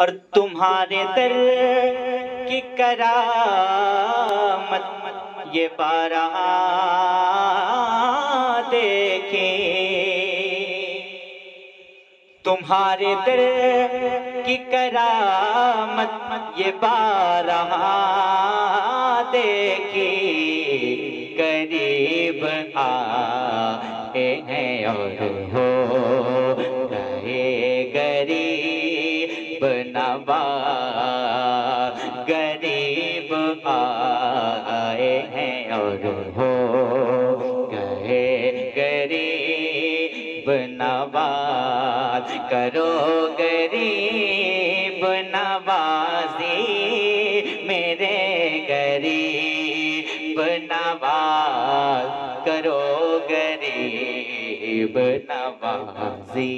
اور تمہارے در کی کرامت یہ بارہا دیکھیں، تمہارے در کی کرامت یہ بارہا دیکھیں، قریب آئے ہیں اور ہو گئے غریب نواز، غریب آئے ہیں اور ہو گئے غریب نواز، کرو غریب نوازی میرے غریب نواز، کرو غریب نوازی،